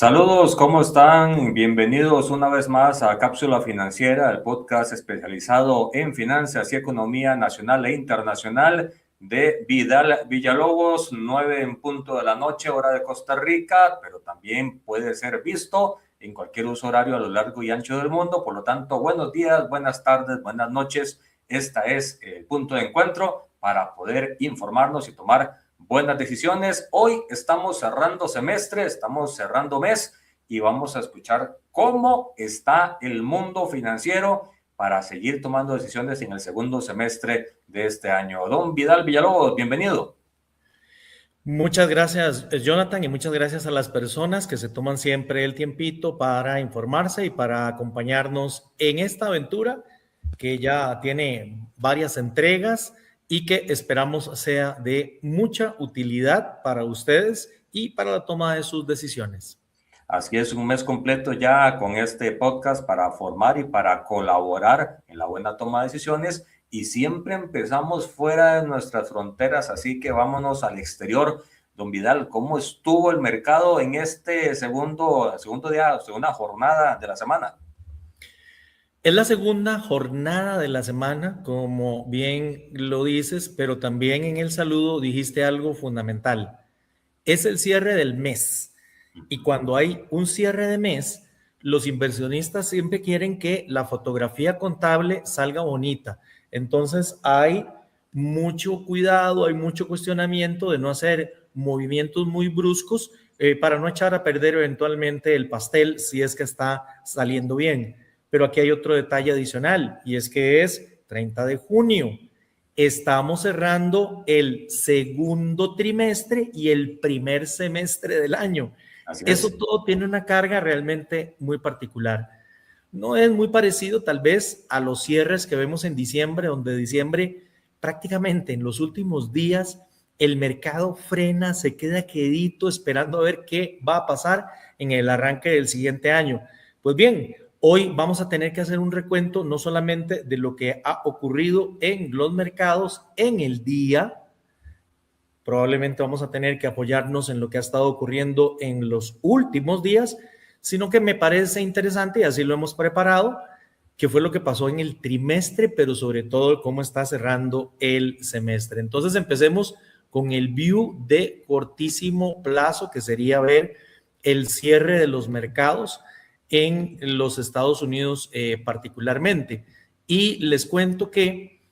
Saludos, ¿cómo están? Bienvenidos una vez más a Cápsula Financiera, el podcast especializado en finanzas y economía nacional e internacional de Vidal Villalobos, 9 en punto de la noche, hora de Costa Rica, pero también puede ser visto en cualquier uso horario a lo largo y ancho del mundo. Por lo tanto, buenos días, buenas tardes, buenas noches. Este es el punto de encuentro para poder informarnos y tomar buenas decisiones. Hoy estamos cerrando semestre, estamos cerrando mes y vamos a escuchar cómo está el mundo financiero para seguir tomando decisiones en el segundo semestre de este año. Don Vidal Villalobos, bienvenido. Muchas gracias, Jonathan, y muchas gracias a las personas que se toman siempre el tiempito para informarse y para acompañarnos en esta aventura que ya tiene varias entregas y que esperamos sea de mucha utilidad para ustedes y para la toma de sus decisiones. Así es, un mes completo ya con este podcast para formar y para colaborar en la buena toma de decisiones, y siempre empezamos fuera de nuestras fronteras, así que vámonos al exterior. Don Vidal, ¿cómo estuvo el mercado en este segundo día, segunda jornada de la semana? Es la segunda jornada de la semana, como bien lo dices, pero también en el saludo dijiste algo fundamental. Es el cierre del mes. Y cuando hay un cierre de mes, los inversionistas siempre quieren que la fotografía contable salga bonita. Entonces hay mucho cuidado, hay mucho cuestionamiento de no hacer movimientos muy bruscos para no echar a perder eventualmente el pastel si es que está saliendo bien. Pero aquí hay otro detalle adicional y es que es 30 de junio. Estamos cerrando el segundo trimestre y el primer semestre del año. Así Eso es. todo tiene una carga realmente muy particular. No es muy parecido tal vez a los cierres que vemos en diciembre, donde diciembre prácticamente en los últimos días el mercado frena, se queda quedito esperando a ver qué va a pasar en el arranque del siguiente año. Pues bien, hoy vamos a tener que hacer un recuento no solamente de lo que ha ocurrido en los mercados en el día, probablemente vamos a tener que apoyarnos en lo que ha estado ocurriendo en los últimos días, sino que me parece interesante, y así lo hemos preparado, que fue lo que pasó en el trimestre, pero sobre todo cómo está cerrando el semestre. Entonces empecemos con el view de cortísimo plazo, que sería ver el cierre de los mercados en los Estados Unidos particularmente. Y les cuento que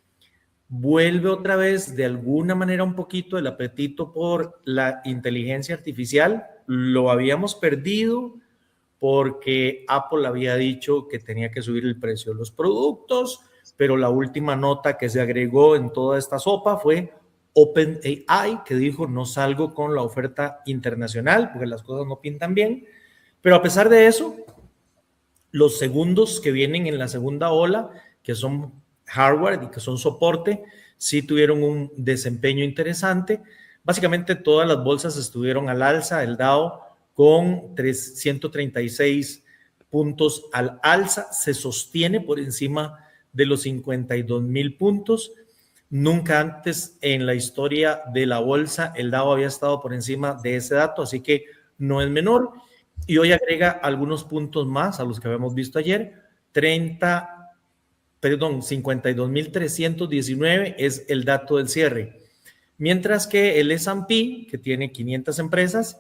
vuelve otra vez de alguna manera un poquito el apetito por la inteligencia artificial. Lo habíamos perdido porque Apple había dicho que tenía que subir el precio de los productos, pero la última nota que se agregó en toda esta sopa fue OpenAI, que dijo no salgo con la oferta internacional porque las cosas no pintan bien. Pero a pesar de eso, los segundos que vienen en la segunda ola, que son hardware y que son soporte, sí tuvieron un desempeño interesante. Básicamente todas las bolsas estuvieron al alza, el Dow con 136 puntos al alza, se sostiene por encima de los 52,000 puntos. Nunca antes en la historia de la bolsa el Dow había estado por encima de ese dato, así que no es menor. Y hoy agrega algunos puntos más a los que habíamos visto ayer. 52,319 es el dato del cierre. Mientras que el S&P, que tiene 500 empresas,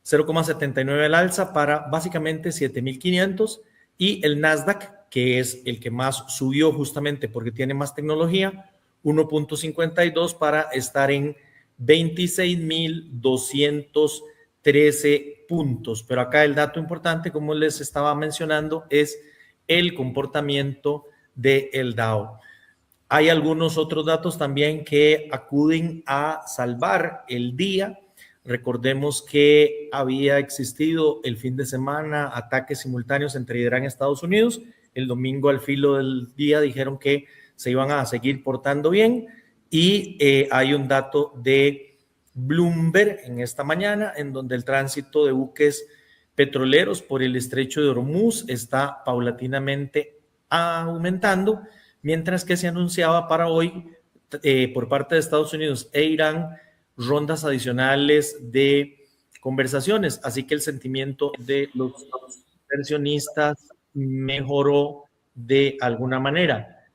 0,79 al alza para básicamente 7,500. Y el Nasdaq, que es el que más subió justamente porque tiene más tecnología, 1,52 para estar en 26,213 puntos. Pero acá el dato importante, como les estaba mencionando, es el comportamiento del Dow. Hay algunos otros datos también que acuden a salvar el día. Recordemos que había existido el fin de semana ataques simultáneos entre Irán y Estados Unidos. El domingo al filo del día dijeron que se iban a seguir portando bien, y hay un dato de Bloomberg en esta mañana en donde el tránsito de buques petroleros por el estrecho de Hormuz está paulatinamente aumentando, mientras que se anunciaba para hoy por parte de Estados Unidos e Irán rondas adicionales de conversaciones, así que el sentimiento de los inversionistas mejoró de alguna manera.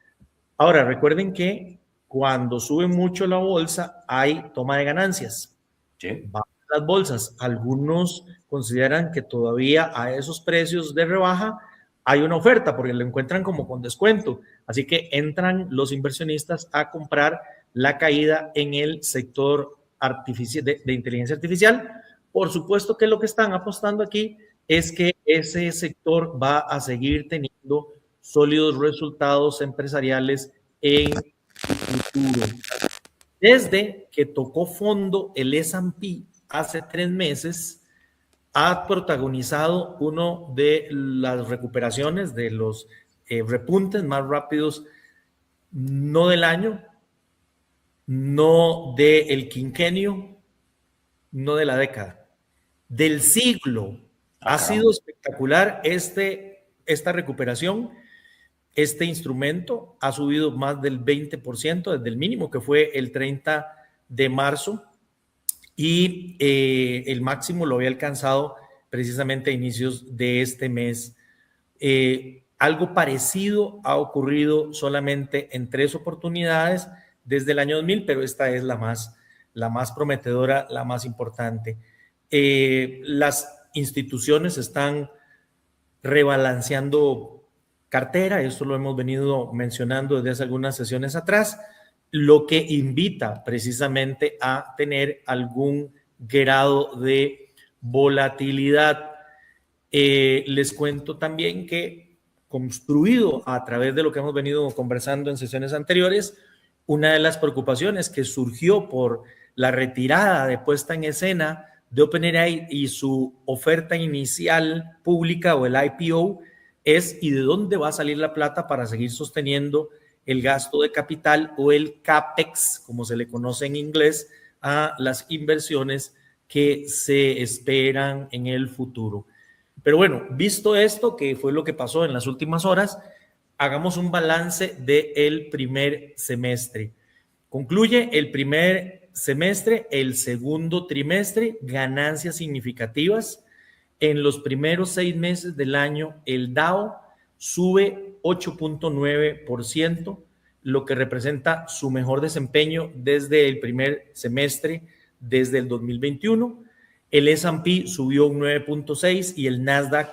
Ahora, recuerden que cuando sube mucho la bolsa hay toma de ganancias. Sí. Bajan las bolsas. Algunos consideran que todavía a esos precios de rebaja hay una oferta porque lo encuentran como con descuento. Así que entran los inversionistas a comprar la caída en el sector de inteligencia artificial. Por supuesto que lo que están apostando aquí es que ese sector va a seguir teniendo sólidos resultados empresariales en el futuro. Desde que tocó fondo el S&P hace 3 meses, ha protagonizado uno de las recuperaciones, de los repuntes más rápidos, no del año, no del quinquenio, no de la década, del siglo. Ha sido espectacular esta recuperación. Este instrumento ha subido más del 20% desde el mínimo que fue el 30 de marzo y el máximo lo había alcanzado precisamente a inicios de este mes. Algo parecido ha ocurrido solamente en 3 oportunidades desde el año 2000, pero esta es la más prometedora, la más importante. Las instituciones están rebalanceando cartera, esto lo hemos venido mencionando desde hace algunas sesiones atrás, lo que invita precisamente a tener algún grado de volatilidad. Les cuento también que, construido a través de lo que hemos venido conversando en sesiones anteriores, una de las preocupaciones que surgió por la retirada de puesta en escena de OpenAI y su oferta inicial pública o el IPO es ¿y de dónde va a salir la plata para seguir sosteniendo el gasto de capital o el CAPEX, como se le conoce en inglés, a las inversiones que se esperan en el futuro? Pero bueno, visto esto, que fue lo que pasó en las últimas horas, hagamos un balance del primer semestre. Concluye el primer semestre, el segundo trimestre, ganancias significativas. En los primeros 6 meses del año, el Dow sube 8.9%, lo que representa su mejor desempeño desde el primer semestre, desde el 2021. El S&P subió un 9.6% y el Nasdaq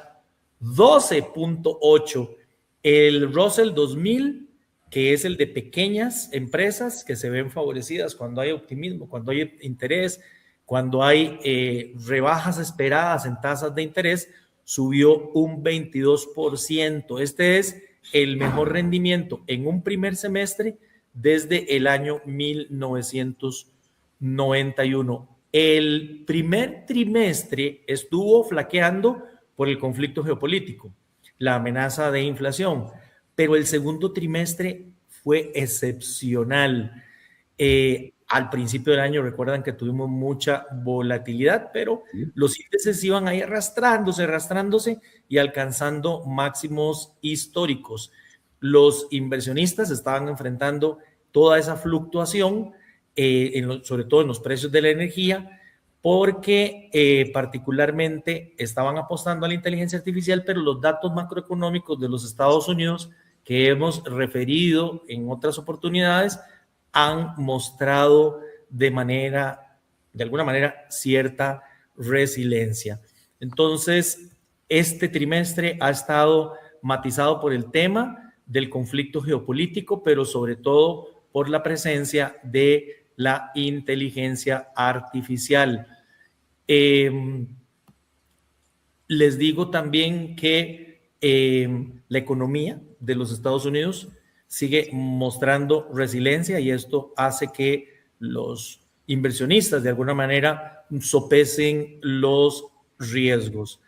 12.8%. El Russell 2000, que es el de pequeñas empresas que se ven favorecidas cuando hay optimismo, cuando hay interés, cuando hay rebajas esperadas en tasas de interés, subió un 22%. Este es el mejor rendimiento en un primer semestre desde el año 1991. El primer trimestre estuvo flaqueando por el conflicto geopolítico, la amenaza de inflación, pero el segundo trimestre fue excepcional. Al principio del año recuerdan que tuvimos mucha volatilidad, pero los índices iban ahí arrastrándose y alcanzando máximos históricos. Los inversionistas estaban enfrentando toda esa fluctuación, sobre todo en los precios de la energía, porque particularmente estaban apostando a la inteligencia artificial, pero los datos macroeconómicos de los Estados Unidos que hemos referido en otras oportunidades han mostrado de alguna manera cierta resiliencia. Entonces, este trimestre ha estado matizado por el tema del conflicto geopolítico, pero sobre todo por la presencia de la inteligencia artificial. Les digo también que la economía de los Estados Unidos sigue mostrando resiliencia y esto hace que los inversionistas de alguna manera sopesen los riesgos.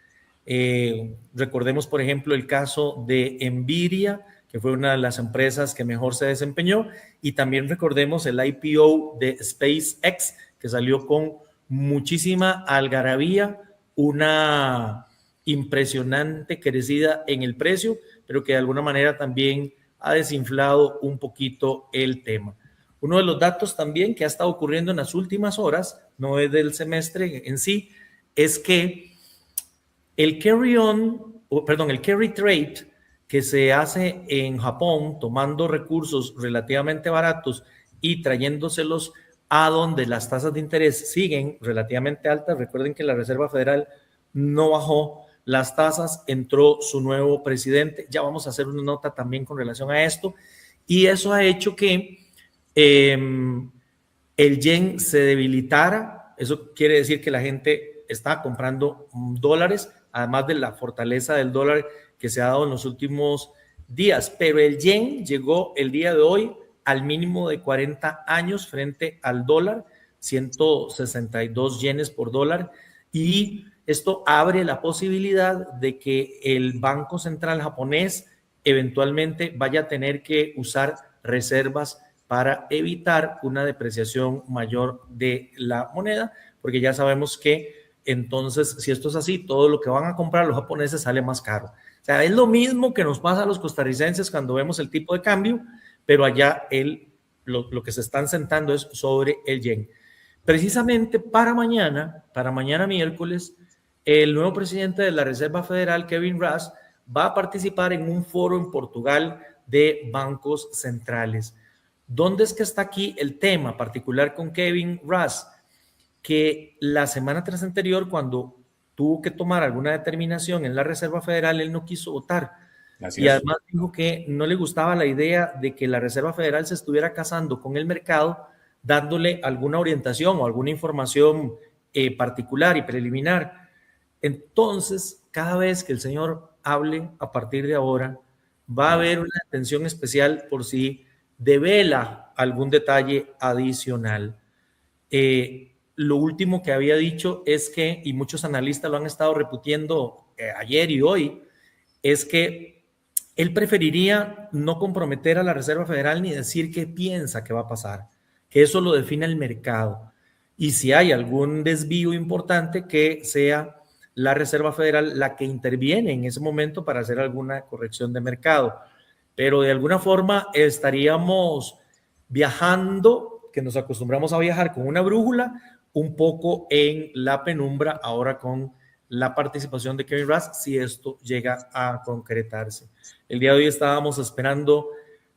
Recordemos, por ejemplo, el caso de Nvidia, que fue una de las empresas que mejor se desempeñó, y también recordemos el IPO de SpaceX, que salió con muchísima algarabía, una impresionante crecida en el precio, pero que de alguna manera también ha desinflado un poquito el tema. Uno de los datos también que ha estado ocurriendo en las últimas horas, no es del semestre en sí, es que el carry trade que se hace en Japón, tomando recursos relativamente baratos y trayéndoselos a donde las tasas de interés siguen relativamente altas. Recuerden que la Reserva Federal no bajó las tasas, entró su nuevo presidente. Ya vamos a hacer una nota también con relación a esto. Y eso ha hecho que el yen se debilitara. Eso quiere decir que la gente está comprando dólares, además de la fortaleza del dólar que se ha dado en los últimos días. Pero el yen llegó el día de hoy al mínimo de 40 años frente al dólar, 162 yenes por dólar, y esto abre la posibilidad de que el Banco Central japonés eventualmente vaya a tener que usar reservas para evitar una depreciación mayor de la moneda, porque ya sabemos que entonces, si esto es así, todo lo que van a comprar los japoneses sale más caro. O sea, es lo mismo que nos pasa a los costarricenses cuando vemos el tipo de cambio, pero allá lo que se están sentando es sobre el yen. Precisamente para mañana miércoles, el nuevo presidente de la Reserva Federal, Kevin Rush, va a participar en un foro en Portugal de bancos centrales. ¿Dónde es que está aquí el tema particular con Kevin Rush? Que la semana tras anterior, cuando tuvo que tomar alguna determinación en la Reserva Federal, él no quiso votar. Y además dijo que no le gustaba la idea de que la Reserva Federal se estuviera casando con el mercado, dándole alguna orientación o alguna información particular y preliminar. Entonces, cada vez que el señor hable a partir de ahora, va a haber una atención especial por si devela algún detalle adicional. Lo último que había dicho es que, y muchos analistas lo han estado repitiendo ayer y hoy, es que él preferiría no comprometer a la Reserva Federal ni decir qué piensa que va a pasar, que eso lo define el mercado. Y si hay algún desvío importante, que sea la Reserva Federal la que interviene en ese momento para hacer alguna corrección de mercado. Pero de alguna forma estaríamos viajando, que nos acostumbramos a viajar con una brújula, un poco en la penumbra ahora con la participación de Kevin Rush, si esto llega a concretarse. El día de hoy estábamos esperando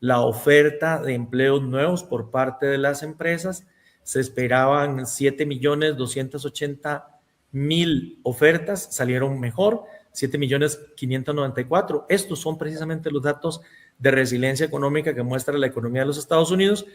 la oferta de empleos nuevos por parte de las empresas. Se esperaban 7.280.000 ofertas, salieron mejor, 7.594.000. Estos son precisamente los datos de resiliencia económica que muestra la economía de los Estados Unidos,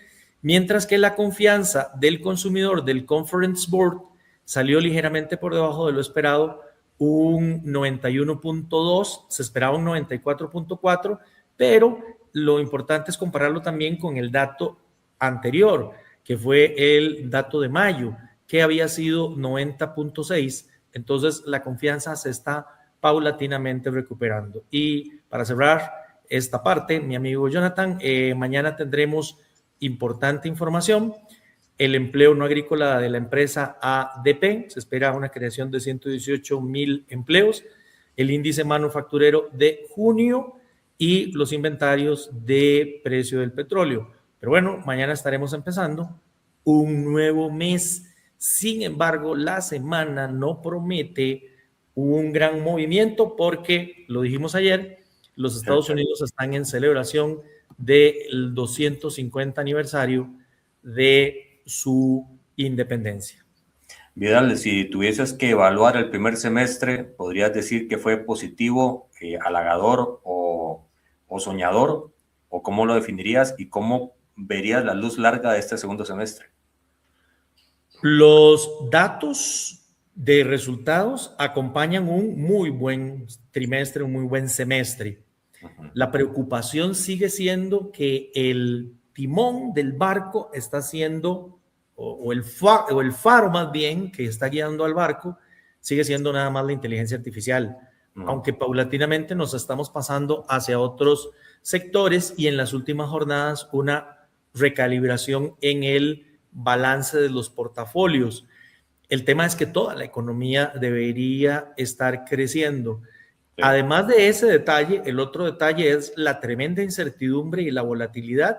mientras que la confianza del consumidor del Conference Board salió ligeramente por debajo de lo esperado, un 91.2, se esperaba un 94.4, pero lo importante es compararlo también con el dato anterior, que fue el dato de mayo, que había sido 90.6. Entonces la confianza se está paulatinamente recuperando. Y para cerrar esta parte, mi amigo Jonathan, mañana tendremos importante información. El empleo no agrícola de la empresa ADP, se espera una creación de 118.000 empleos, el índice manufacturero de junio y los inventarios de precio del petróleo. Pero bueno, mañana estaremos empezando un nuevo mes. Sin embargo, la semana no promete un gran movimiento porque, lo dijimos ayer, los Estados Unidos están en celebración del 250 aniversario de su independencia. Vidal, si tuvieses que evaluar el primer semestre, ¿podrías decir que fue positivo, halagador o soñador? ¿O cómo lo definirías y cómo verías la luz larga de este segundo semestre? Los datos de resultados acompañan un muy buen trimestre, un muy buen semestre. La preocupación sigue siendo que el timón del barco está siendo, o el faro más bien, que está guiando al barco, sigue siendo nada más la inteligencia artificial, aunque paulatinamente nos estamos pasando hacia otros sectores y en las últimas jornadas una recalibración en el balance de los portafolios. El tema es que toda la economía debería estar creciendo. Sí. Además de ese detalle, el otro detalle es la tremenda incertidumbre y la volatilidad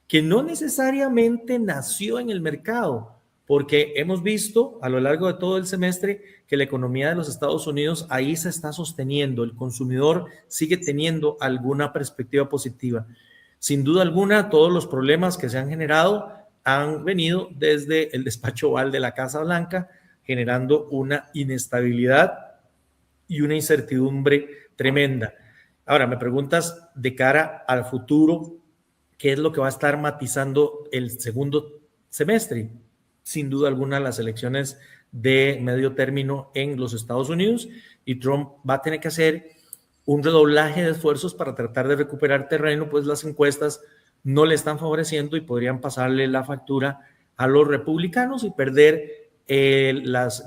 que no necesariamente nació en el mercado, porque hemos visto a lo largo de todo el semestre que la economía de los Estados Unidos ahí se está sosteniendo, el consumidor sigue teniendo alguna perspectiva positiva. Sin duda alguna, todos los problemas que se han generado han venido desde el despacho Oval de la Casa Blanca, generando una inestabilidad y una incertidumbre tremenda. Ahora, me preguntas de cara al futuro, ¿qué es lo que va a estar matizando el segundo semestre? Sin duda alguna, las elecciones de medio término en los Estados Unidos, y Trump va a tener que hacer un redoblaje de esfuerzos para tratar de recuperar terreno, pues las encuestas no le están favoreciendo y podrían pasarle la factura a los republicanos y perder las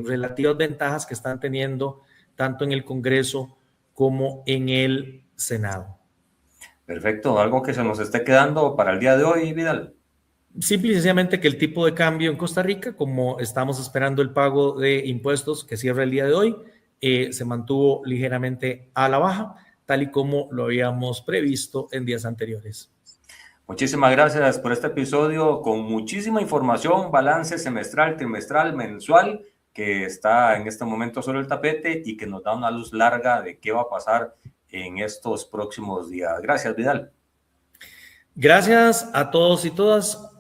relativas ventajas que están teniendo tanto en el Congreso como en el Senado. Perfecto. ¿Algo que se nos esté quedando para el día de hoy, Vidal? Simple y sencillamente que el tipo de cambio en Costa Rica, como estamos esperando el pago de impuestos que cierra el día de hoy, se mantuvo ligeramente a la baja, tal y como lo habíamos previsto en días anteriores. Muchísimas gracias por este episodio con muchísima información, balance semestral, trimestral, mensual, que está en este momento sobre el tapete y que nos da una luz larga de qué va a pasar en estos próximos días. Gracias, Vidal. Gracias a todos y todas.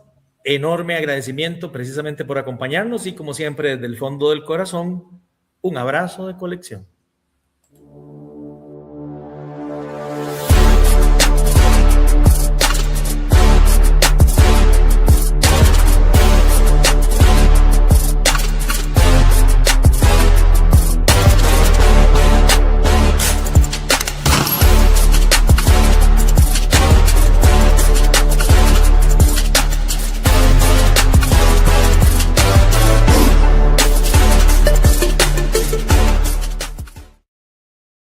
Enorme agradecimiento precisamente por acompañarnos y como siempre desde el fondo del corazón, un abrazo de colección.